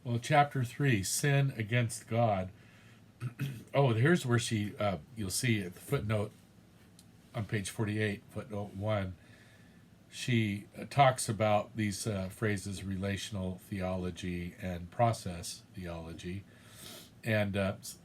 Well, chapter 3, Sin Against God. Oh, here's where you'll see at the footnote on page 48, footnote 1, she talks about these phrases relational theology and process theology. And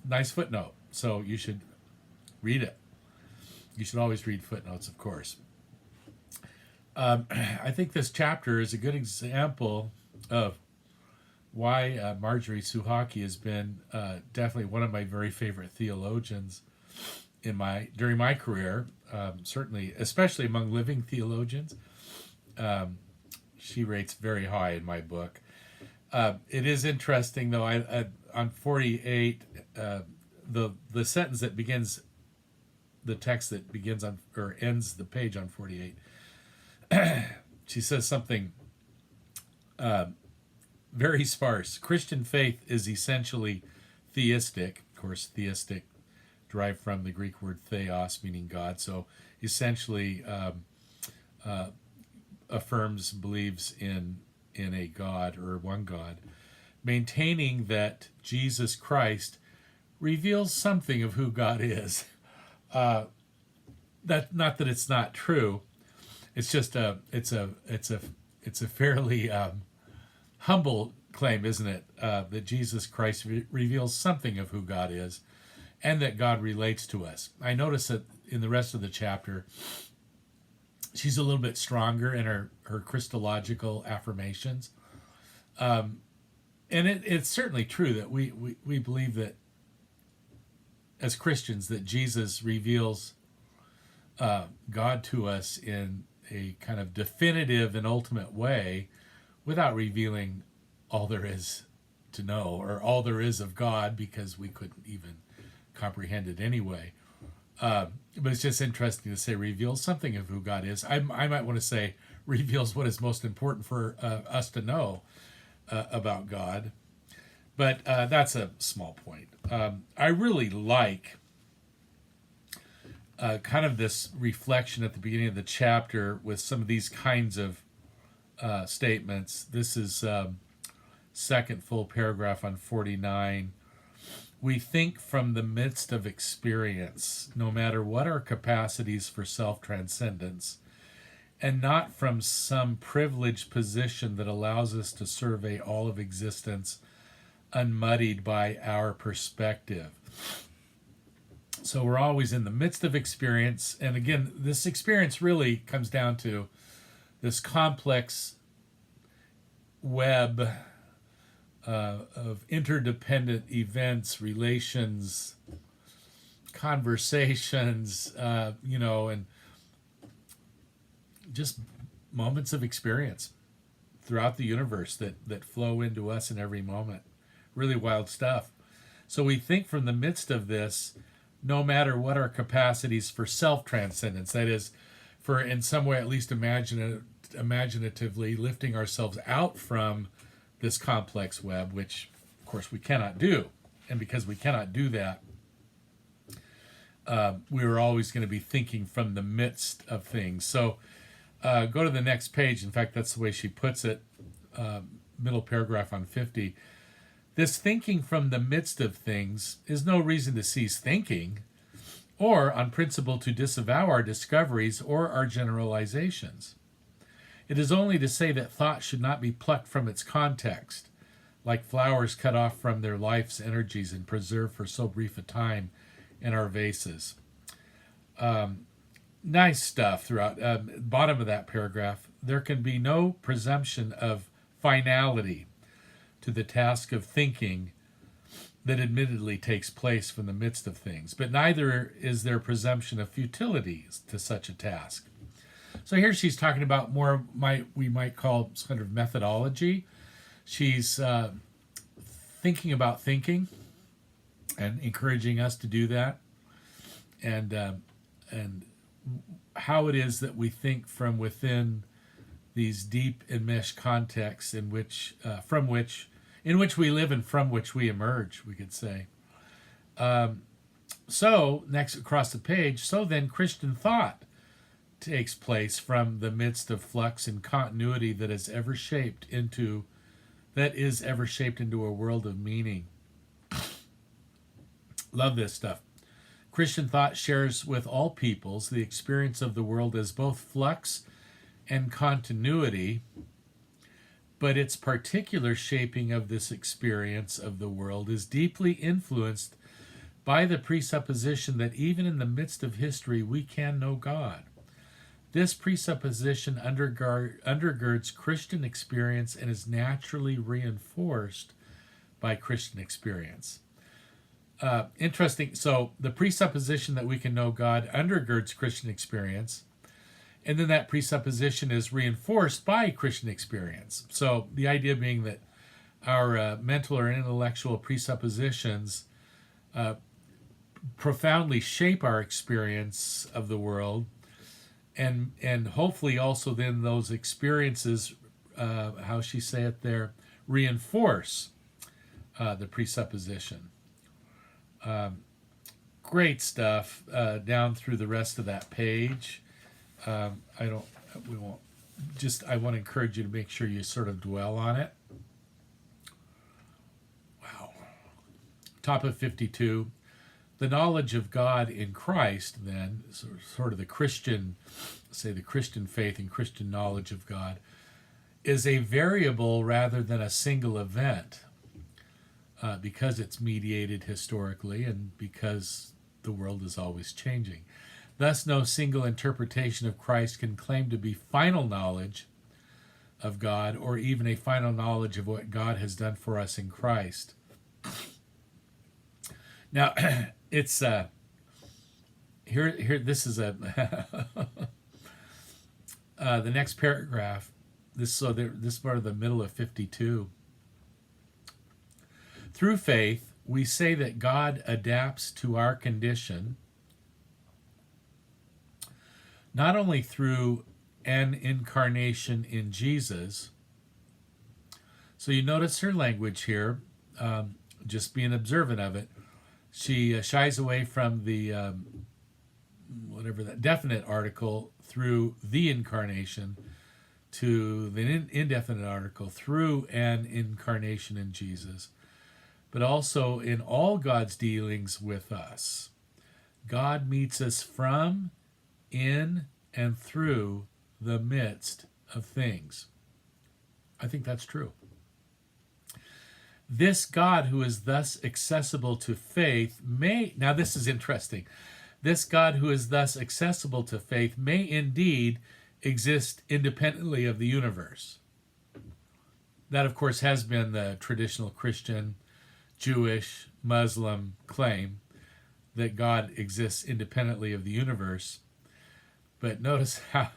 nice footnote. So you should read it. You should always read footnotes, of course. I think this chapter is a good example of why Marjorie Suchocki has been definitely one of my very favorite theologians during my career. Certainly, especially among living theologians, she rates very high in my book. It is interesting, though. I on 48, the sentence that begins the text that begins on or ends the page on 48. She says something very sparse. Christian faith is essentially theistic. Of course, theistic derived from the Greek word theos, meaning God. So essentially believes in a God or one God, maintaining that Jesus Christ reveals something of who God is. That not that it's not true. It's just it's a fairly humble claim, isn't it? That Jesus Christ reveals something of who God is, and that God relates to us. I notice that in the rest of the chapter, she's a little bit stronger in her Christological affirmations. And it's certainly true that we believe that as Christians that Jesus reveals God to us in a kind of definitive and ultimate way without revealing all there is to know or all there is of God, because we couldn't even comprehend it anyway. But it's just interesting to say reveals something of who God is. I might want to say reveals what is most important for us to know about God. But that's a small point. I really like kind of this reflection at the beginning of the chapter with some of these kinds of statements. This is second full paragraph on 49. We think from the midst of experience, no matter what our capacities for self-transcendence, and not from some privileged position that allows us to survey all of existence unmuddied by our perspective. So we're always in the midst of experience. And again, this experience really comes down to this complex web of interdependent events, relations, conversations, and just moments of experience throughout the universe that flow into us in every moment. Really wild stuff. So we think from the midst of this, no matter what our capacities for self-transcendence, that is, for in some way at least imaginatively lifting ourselves out from this complex web, which of course we cannot do. And because we cannot do that, we are always going to be thinking from the midst of things. So go to the next page. In fact, that's the way she puts it, middle paragraph on 50. This thinking from the midst of things is no reason to cease thinking, or on principle to disavow our discoveries or our generalizations. It is only to say that thought should not be plucked from its context, like flowers cut off from their life's energies and preserved for so brief a time in our vases. Nice stuff throughout. Bottom of that paragraph, there can be no presumption of finality to the task of thinking that admittedly takes place from the midst of things, but neither is there presumption of futility to such a task. So here she's talking about more we might call kind of methodology. She's thinking about thinking and encouraging us to do that, and how it is that we think from within these deep enmeshed contexts in which we live and from which we emerge, we could say. So next across the page, so then Christian thought takes place from the midst of flux and continuity that is ever shaped into that is ever shaped into a world of meaning. Love this stuff. Christian thought shares with all peoples the experience of the world as both flux and continuity, but its particular shaping of this experience of the world is deeply influenced by the presupposition that even in the midst of history we can know God. This presupposition undergirds Christian experience and is naturally reinforced by Christian experience. Interesting. So the presupposition that we can know God undergirds Christian experience, and then that presupposition is reinforced by Christian experience. So the idea being that our mental or intellectual presuppositions profoundly shape our experience of the world, and hopefully also then those experiences, how she say it there, reinforce the presupposition. Great stuff down through the rest of that page. I want to encourage you to make sure you sort of dwell on it. Wow. Top of 52. The knowledge of God in Christ, then, sort of the Christian faith and Christian knowledge of God, is a variable rather than a single event, because it's mediated historically and because the world is always changing. Thus, no single interpretation of Christ can claim to be final knowledge of God or even a final knowledge of what God has done for us in Christ. Now, it's here. This is the next paragraph. This part of the middle of 52. Through faith, we say that God adapts to our condition, not only through an incarnation in Jesus. So you notice her language here, just being observant of it. She shies away from the that definite article through the incarnation to the indefinite article through an incarnation in Jesus, but also in all God's dealings with us. God meets us from, in, and through the midst of things. I think that's true. This God who is thus accessible to faith now this is interesting, this God who is thus accessible to faith may indeed exist independently of the universe. That, of course, has been the traditional Christian, Jewish, Muslim claim, that God exists independently of the universe. But notice how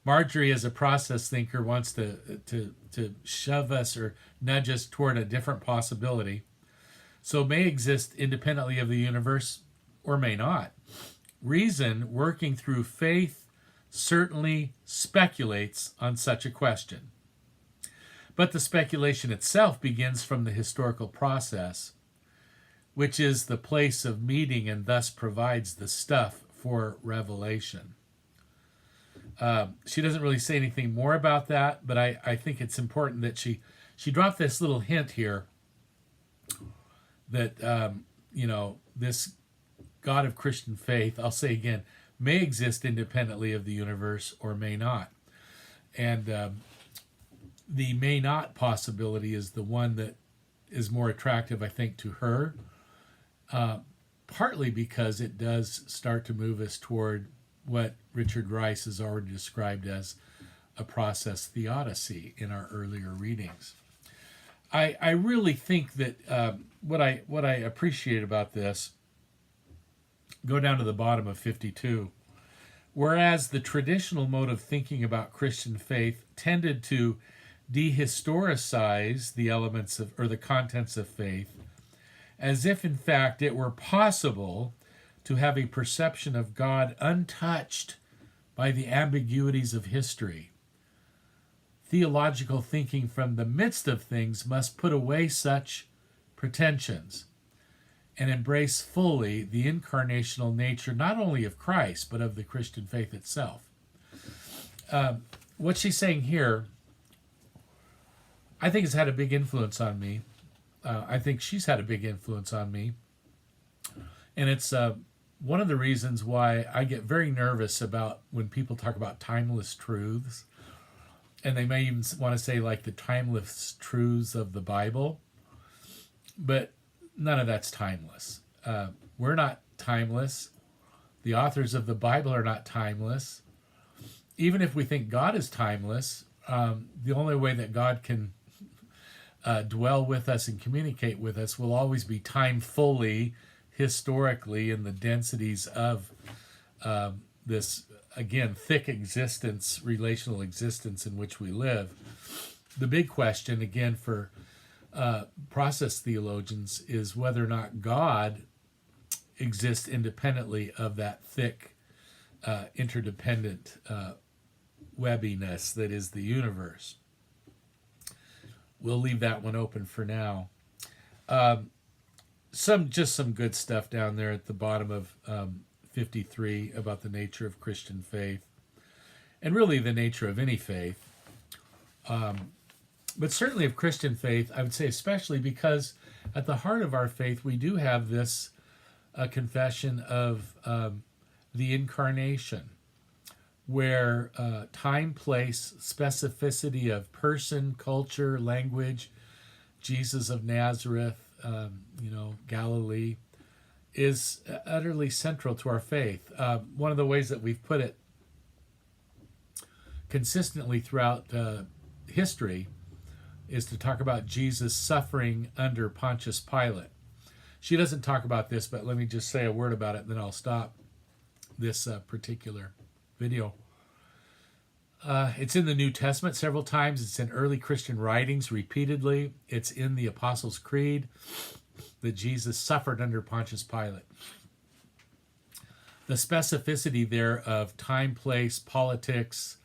Marjorie, as a process thinker, wants to shove us or nudge us toward a different possibility. So may exist independently of the universe or may not. Reason, working through faith, certainly speculates on such a question. But the speculation itself begins from the historical process, which is the place of meeting and thus provides the stuff for revelation. She doesn't really say anything more about that, but I think it's important that she dropped this little hint here that, this God of Christian faith, I'll say again, may exist independently of the universe or may not. And the may not possibility is the one that is more attractive, I think, to her, partly because it does start to move us toward what Richard Rice has already described as a process theodicy in our earlier readings. I really think that what I appreciate about this, go down to the bottom of 52, whereas the traditional mode of thinking about Christian faith tended to dehistoricize the elements of, or the contents of faith, as if in fact it were possible to have a perception of God untouched by the ambiguities of history. Theological thinking from the midst of things must put away such pretensions and embrace fully the incarnational nature not only of Christ, but of the Christian faith itself. What she's saying here I think it's had a big influence on me. I think she's had a big influence on me. And it's one of the reasons why I get very nervous about when people talk about timeless truths. And they may even want to say, like, the timeless truths of the Bible. But none of that's timeless. We're not timeless. The authors of the Bible are not timeless. Even if we think God is timeless, the only way that God can dwell with us and communicate with us will always be time fully, historically, in the densities of this, again, thick existence, relational existence in which we live. The big question, again, for process theologians is whether or not God exists independently of that thick, interdependent webbiness that is the universe. We'll leave that one open for now. Some good stuff down there at the bottom of 53 about the nature of Christian faith, and really the nature of any faith. But certainly of Christian faith, I would say especially because at the heart of our faith, we do have this confession of the incarnation, where time, place, specificity of person, culture, language, Jesus of Nazareth, Galilee, is utterly central to our faith. One of the ways that we've put it consistently throughout history is to talk about Jesus suffering under Pontius Pilate. She doesn't talk about this, but let me just say a word about it, then I'll stop this particular video. It's in the New Testament several times. It's in early Christian writings repeatedly. It's in the Apostles' Creed that Jesus suffered under Pontius Pilate. The specificity there of time, place, politics,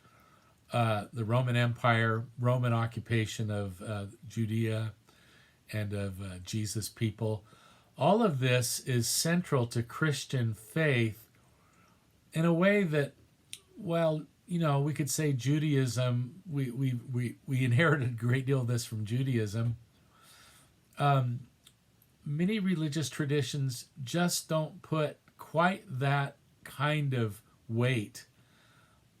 the Roman Empire, Roman occupation of Judea and of Jesus' people, all of this is central to Christian faith in a way that, well, we could say Judaism, we inherited a great deal of this from Judaism. Many religious traditions just don't put quite that kind of weight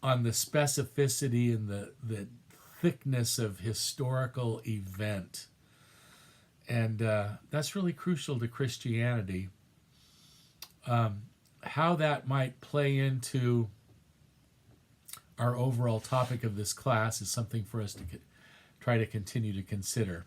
on the specificity and the thickness of historical event. And that's really crucial to Christianity. How that might play into our overall topic of this class is something for us to try to continue to consider.